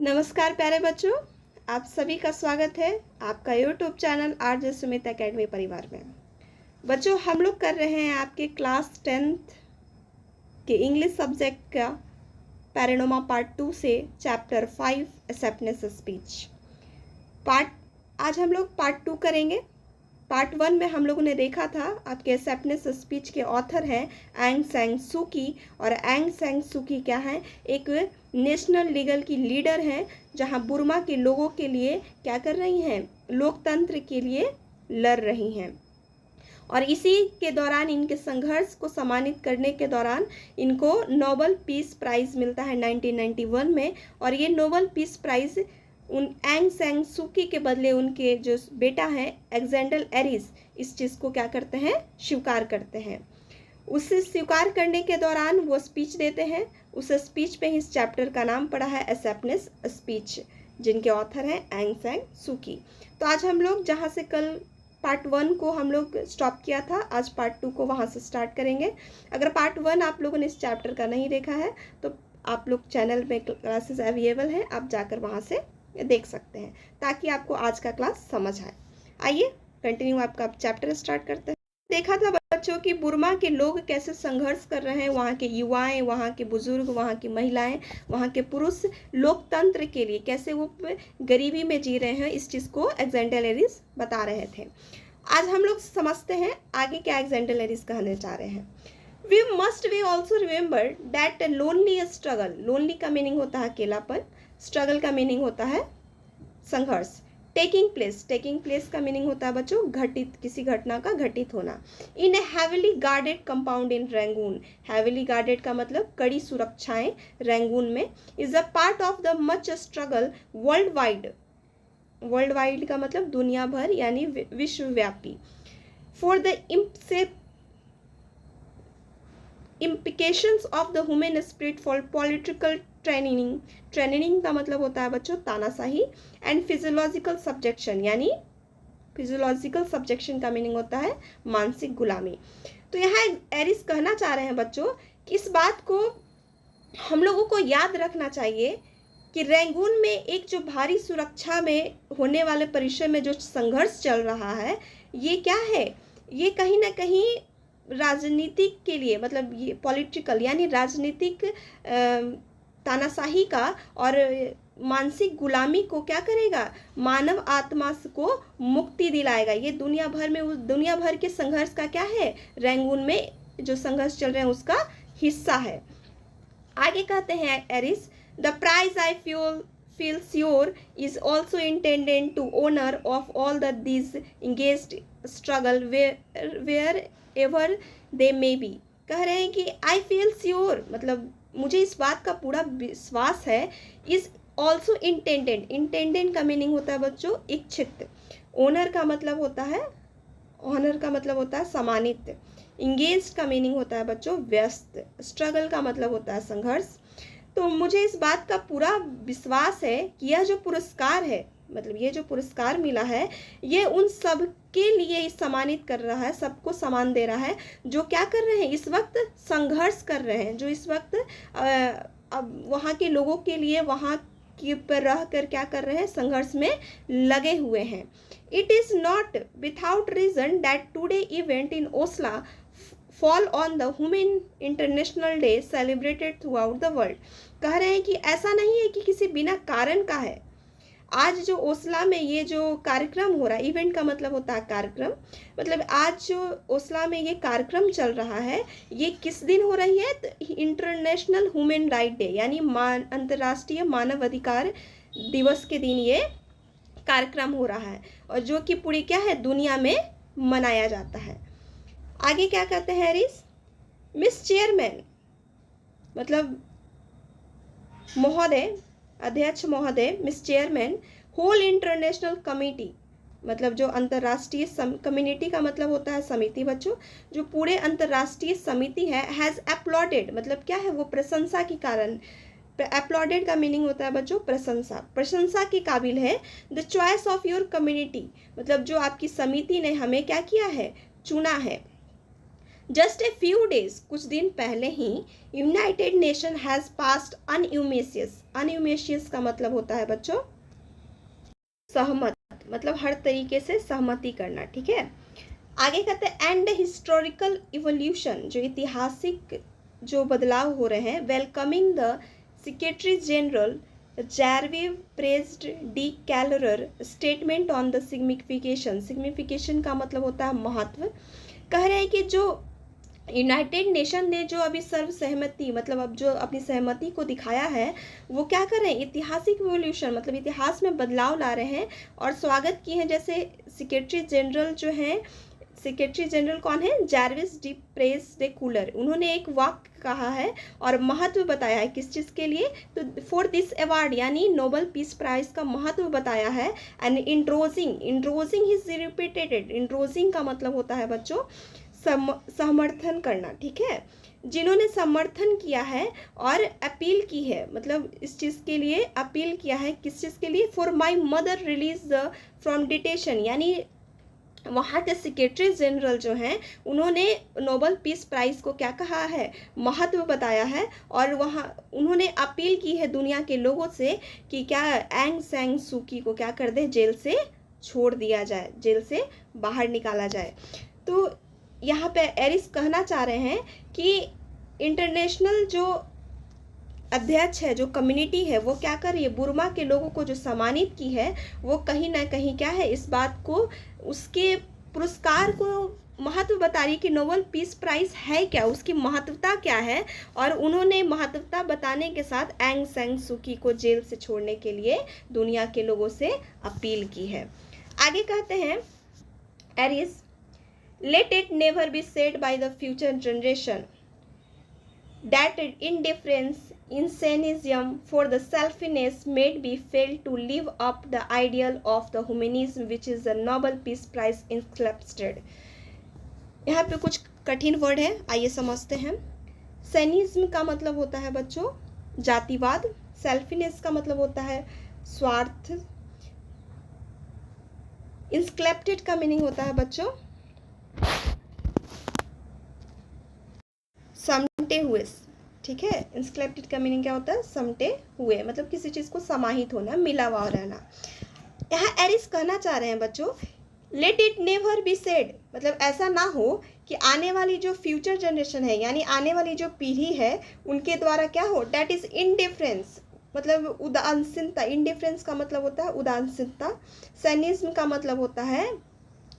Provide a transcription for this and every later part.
नमस्कार प्यारे बच्चों, आप सभी का स्वागत है आपका YouTube channel RJ Sumit academy परिवार में। बच्चों, हम लोग कर रहे हैं आपके क्लास 10th के इंग्लिश सब्जेक्ट का पैरानोमा पार्ट 2 से चैप्टर 5 एक्सेप्टनेस स्पीच। आज हम लोग पार्ट 2 करेंगे। पार्ट 1 में हम लोगों ने देखा था आपके एक्सेप्टनेस स्पीच के ऑथर हैं एंग सैंग सूकी। और एंग सैंग सूकी क्या है? एक नेशनल लीगल की लीडर हैं, जहां बुर्मा के लोगों के लिए क्या कर रही हैं? लोकतंत्र के लिए लड़ रही हैं। और इसी के दौरान इनके संघर्ष को सम्मानित करने के दौरान इनको नोबेल पीस प्राइज़ मिलता है 1991 में। और ये नोबेल पीस प्राइज़ उन एंग सैंग सूकी के बदले उनके जो बेटा हैं एलेक्जेंडर एरिस इस चीज़ को क्या करते हैं? स्वीकार करते हैं। उसे स्वीकार करने के दौरान वो स्पीच देते हैं। उस स्पीच पे इस चैप्टर का नाम पड़ा है एक्सेप्टनेस स्पीच, जिनके ऑथर हैं एंग सैंग सूकी। तो आज हम लोग जहाँ से कल पार्ट 1 को हम लोग स्टॉप किया था, आज पार्ट 2 को वहाँ से स्टार्ट करेंगे। अगर पार्ट 1 आप लोगों ने इस चैप्टर का नहीं देखा है तो आप लोग चैनल में क्लासेस अवेलेबल हैं, आप जाकर वहाँ से देख सकते हैं ताकि आपको आज का क्लास समझ आए। आइए कंटिन्यू आपका चैप्टर स्टार्ट करते हैं। देखा था बच्चों कि बुर्मा के लोग कैसे संघर्ष कर रहे हैं, वहाँ के युवाएं, वहाँ के बुजुर्ग, वहाँ की महिलाएं, वहाँ के पुरुष लोकतंत्र के लिए कैसे वो गरीबी में जी रहे हैं। इस चीज़ को एलेक्जेंडर एरिस बता रहे थे। आज हम लोग समझते हैं आगे क्या एलेक्जेंडर एरिस कहने चाह रहे हैं। We also remember that lonely struggle, lonely का मीनिंग होता है अकेलापन, स्ट्रगल का मीनिंग होता है संघर्ष। टेकिंग प्लेस का मीनिंग होता है बच्चों घटित, किसी घटना का घटित होना। In a heavily guarded compound in Rangoon, heavily guarded का मतलब कड़ी सुरक्षाएं रंगून में, is a part of the much struggle world wide, world wide का मतलब दुनिया भर यानी विश्वव्यापी, for the implications of the human spirit for political training का मतलब होता है बच्चों तानाशाही, एंड फिजियोलॉजिकल सब्जेक्शन, यानी फिजियोलॉजिकल सब्जेक्शन का मीनिंग होता है मानसिक गुलामी। तो यहाँ एरिस कहना चाह रहे हैं बच्चों कि इस बात को हम लोगों को याद रखना चाहिए कि रंगून में एक जो भारी सुरक्षा में होने वाले परिसर में जो संघर्ष चल रहा है, ये क्या है? ये कहीं ना कहीं राजनीतिक के लिए, मतलब ये पॉलिटिकल यानी राजनीतिक तानाशाही का और मानसिक गुलामी को क्या करेगा? मानव आत्मा को मुक्ति दिलाएगा। ये दुनिया भर में, उस दुनिया भर के संघर्ष का क्या है? रंगून में जो संघर्ष चल रहे हैं उसका हिस्सा है। आगे कहते हैं arise, the prize I feel sure is also intended to honor of all that these engaged struggle wherever they may be। कह रहे हैं कि I feel sure मतलब मुझे इस बात का पूरा विश्वास है। is also intended का मीनिंग होता है बच्चों इच्छित, ऑनर का मतलब होता है सम्मानित, इंगेज्ड का मीनिंग होता है बच्चों व्यस्त, स्ट्रगल का मतलब होता है संघर्ष। तो मुझे इस बात का पूरा विश्वास है कि यह जो पुरस्कार है, मतलब ये जो पुरस्कार मिला है, ये उन सब के लिए सम्मानित कर रहा है, सबको सम्मान दे रहा है जो क्या कर रहे हैं? इस वक्त संघर्ष कर रहे हैं, जो इस वक्त अब वहाँ के लोगों के लिए वहाँ के पर रह कर क्या कर रहे हैं? संघर्ष में लगे हुए हैं। It is not without reason that today event in Oslo fall on the women international day celebrated throughout the world. कह रहे हैं कि ऐसा नहीं है कि किसी बिना कारण का है। आज जो ओस्ला में ये जो कार्यक्रम हो रहा है, इवेंट का मतलब होता है कार्यक्रम, मतलब आज जो ओस्ला में ये कार्यक्रम चल रहा है, ये किस दिन हो रही है? तो इंटरनेशनल ह्यूमन राइट डे यानी अंतर्राष्ट्रीय मानव अधिकार दिवस के दिन ये कार्यक्रम हो रहा है, और जो कि पूरी क्या है? दुनिया में मनाया जाता है। आगे क्या कहते हैं एरिस? मिस चेयरमैन मतलब महोदय, अध्यक्ष महोदय, miss chairman, whole international committee मतलब जो अंतर्राष्ट्रीय कम्युनिटी का मतलब होता है समिति बच्चों, जो पूरे अंतर्राष्ट्रीय समिति है, हैज़ अपलॉडेड मतलब क्या है? वो प्रशंसा के कारण, अपलॉडेड का मीनिंग होता है बच्चों प्रशंसा, प्रशंसा के काबिल है। The choice of your community मतलब जो आपकी समिति ने हमें क्या किया है? चुना है। जस्ट ए फ्यू डेज, कुछ दिन पहले ही यूनाइटेड नेशन हैज़ पास्ड अनयूमेशियस, अनयूमेशियस का मतलब होता है बच्चों सहमत, मतलब हर तरीके से सहमति करना, ठीक है। आगे कहते हैं एंड हिस्टोरिकल इवोल्यूशन, जो ऐतिहासिक जो बदलाव हो रहे हैं, वेलकमिंग द सेक्रेटरी जनरल जैरविव प्रेज्ड डी कैलरर statement on the signification, signification का मतलब होता है महत्व। कह रहे हैं कि जो यूनाइटेड नेशन ने जो अभी सर्व सहमति, मतलब अब जो अपनी सहमति को दिखाया है, वो क्या कर रहे हैं, ऐतिहासिक इवोल्यूशन, मतलब इतिहास में बदलाव ला रहे हैं और स्वागत किए हैं। जैसे सेक्रेटरी जनरल जो हैं, सेक्रेटरी जनरल कौन है, जैरविस डी प्रेस डे कूलर, उन्होंने एक वाक्य कहा है और महत्व बताया है किस चीज़ के लिए, तो फॉर दिस अवार्ड यानी नोबेल पीस प्राइज का महत्व बताया है। एंड इंड्रोजिंग, इंड्रोजिंग इज रिपीटेड, इंड्रोजिंग का मतलब होता है बच्चों समर्थन करना, ठीक है, जिन्होंने समर्थन किया है और अपील की है, मतलब इस चीज़ के लिए अपील किया है, किस चीज़ के लिए, for my mother release from detention, यानी वहाँ के सेक्रेटरी जनरल जो हैं उन्होंने नोबेल पीस प्राइज़ को क्या कहा है, महत्व बताया है और वहाँ उन्होंने अपील की है दुनिया के लोगों से कि क्या एंग सैंग सूकी को क्या कर दे, जेल से छोड़ दिया जाए, जेल से बाहर निकाला जाए। तो यहाँ पे एरिस कहना चाह रहे हैं कि इंटरनेशनल जो अध्यक्ष है, जो कम्युनिटी है, वो क्या कर रही है, बुर्मा के लोगों को जो सम्मानित की है, वो कहीं ना कहीं क्या है, इस बात को, उसके पुरस्कार को महत्व बता रही है कि नोबेल पीस प्राइज है क्या, उसकी महत्वता क्या है। और उन्होंने महत्वता बताने के साथ एंग सैंग सूकी को जेल से छोड़ने के लिए दुनिया के लोगों से अपील की है। आगे कहते हैं Eris, let it never be said by the future generation that indifference, insanism for the selfishness may be failed to live up the ideal of the humanism which is the Nobel Peace Prize inscripted। यहाँ पे कुछ कठिन word है, आइए समझते हैं। सैनिज्म का मतलब होता है बच्चों जातिवाद, सेल्फिनेस का मतलब होता है स्वार्थ, इंस्क्रिप्टेड का मीनिंग होता है बच्चों समटे हुए, ठीक है। इंस्क्रिप्टेड का मीनिंग क्या होता है, समटे हुए, मतलब किसी चीज़ को समाहित होना, मिला हुआ रहना। यहाँ एरिस कहना चाह रहे हैं बच्चों, let it never be said, मतलब ऐसा ना हो कि आने वाली जो फ्यूचर जनरेशन है, यानी आने वाली जो पीढ़ी है, उनके द्वारा क्या हो, डैट इज इनडिफरेंस, मतलब उदासीनता, इनडिफरेंस का मतलब होता है उदासीनता, सैनिज्म का मतलब होता है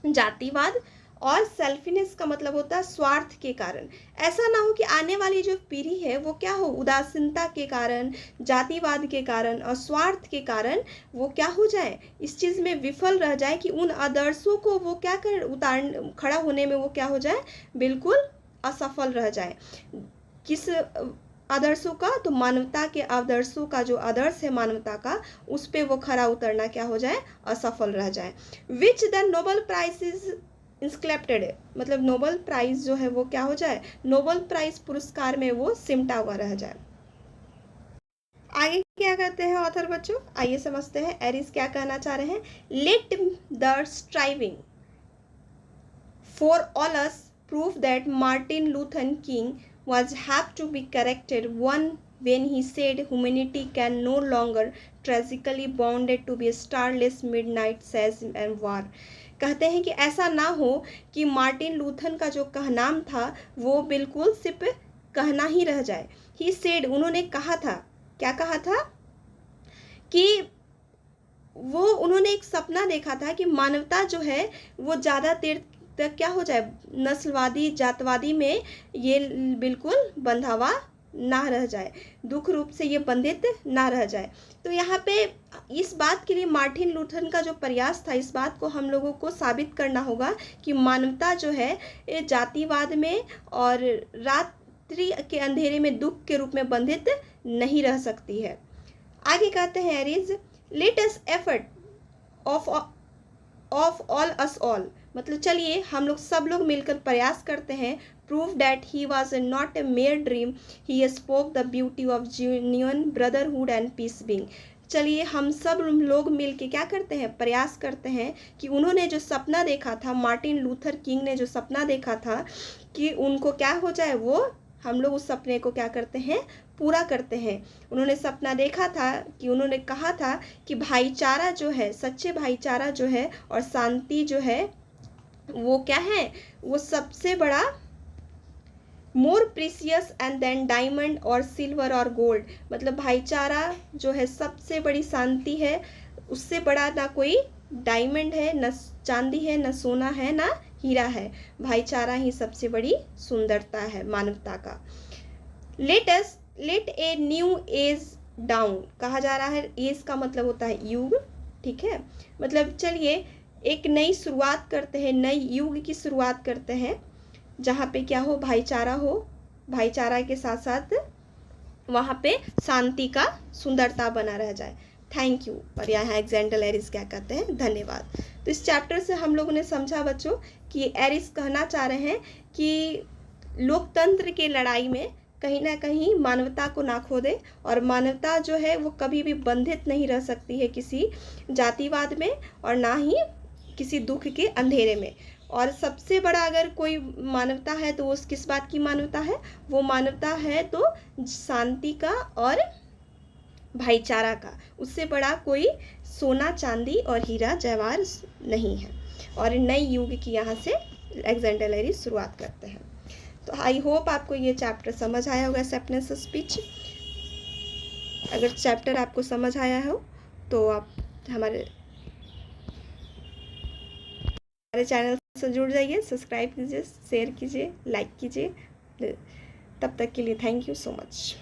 जातिवाद और सेल्फिनेस का मतलब होता है स्वार्थ के कारण। ऐसा ना हो कि आने वाली जो पीढ़ी है वो क्या हो, उदासीनता के कारण, जातिवाद के कारण और स्वार्थ के कारण वो क्या हो जाए, इस चीज़ में विफल रह जाए कि उन आदर्शों को वो क्या कर खड़ा होने में वो क्या हो जाए, बिल्कुल असफल रह जाए। किस आदर्शों का, तो मानवता के आदर्शों का, जो आदर्श है मानवता का, उस पर वो खड़ा उतरना क्या हो जाए, असफल रह जाए। Which the Nobel prize is inscripted, मतलब नोबेल प्राइज जो है वो क्या हो जाए, नोबेल प्राइज पुरस्कार में वो सिमटा हुआ रह जाए। आगे क्या कहते हैं ऑथर बच्चों, आइए समझते हैं एरिस क्या कहना चाह रहे हैं। Let the striving for all us prove that Martin Luther king was have to be corrected one when he said humanity can no longer tragically bounded to be starless midnight says and war। कहते हैं कि ऐसा ना हो कि Martin Luther का जो कहनाम था वो बिल्कुल सिर्फ कहना ही रह जाए। ही सेड, उन्होंने कहा था, क्या कहा था, कि वो उन्होंने एक सपना देखा था कि मानवता जो है वो ज़्यादा देर तक क्या हो जाए, नस्लवादी जातवादी में ये बिल्कुल बंधा ना रह जाए, दुख रूप से ये बंधित ना रह जाए। तो यहाँ पे इस बात के लिए मार्टिन लूथर का जो प्रयास था, इस बात को हम लोगों को साबित करना होगा कि मानवता जो है ये जातिवाद में और रात्रि के अंधेरे में दुख के रूप में बंधित नहीं रह सकती है। आगे कहते हैं एरिज, let us effort of all us all, मतलब चलिए हम लोग सब लोग मिलकर प्रयास करते हैं, prove that he was not a mere dream, he spoke the beauty of genuine brotherhood and peace being. चलिए हम सब लोग मिल के क्या करते हैं, प्रयास करते हैं कि उन्होंने जो सपना देखा था, मार्टिन लूथर किंग ने जो सपना देखा था कि उनको क्या हो जाए, वो हम लोग उस सपने को क्या करते हैं, पूरा करते हैं। उन्होंने सपना देखा था कि उन्होंने कहा था कि भाईचारा जो है, सच्चे भाईचारा जो है और शांति जो है वो क्या है, वो सबसे बड़ा मोर प्रीसियस एंड देन डायमंड और सिल्वर और गोल्ड। मतलब भाईचारा जो है सबसे बड़ी शांति है, उससे बड़ा ना कोई डायमंड है, न चांदी है, न सोना है, ना हीरा है। भाईचारा ही सबसे बड़ी सुंदरता है मानवता का। Let a new age dawn कहा जा रहा है। एज का मतलब होता है युग, ठीक है। मतलब चलिए एक नई शुरुआत करते हैं, नई युग की शुरुआत करते हैं जहाँ पे क्या हो, भाईचारा हो, भाईचारा के साथ साथ वहाँ पे शांति का सुंदरता बना रह जाए। Thank you. और यहाँ एग्जेंडल एरिस क्या कहते हैं, धन्यवाद। तो इस चैप्टर से हम लोगों ने समझा बच्चों कि एरिस कहना चाह रहे हैं कि लोकतंत्र की लड़ाई में कहीं ना कहीं मानवता को ना खो दे, और मानवता जो है वो कभी भी बंधित नहीं रह सकती है किसी जातिवाद में और ना ही किसी दुख के अंधेरे में। और सबसे बड़ा अगर कोई मानवता है तो वो किस बात की मानवता है, वो मानवता है तो शांति का और भाईचारा का। उससे बड़ा कोई सोना चांदी और हीरा जवाहर नहीं है। और नई युग की यहाँ से एलेक्जेंडर एरिस शुरुआत करते हैं। तो आई होप आपको ये चैप्टर समझ आया होगा, एक्सेप्टेंस स्पीच। अगर चैप्टर आपको समझ आया हो तो आप हमारे चैनल से जुड़ जाइए, सब्सक्राइब कीजिए, शेयर कीजिए, लाइक कीजिए। तब तक के लिए थैंक यू सो मच।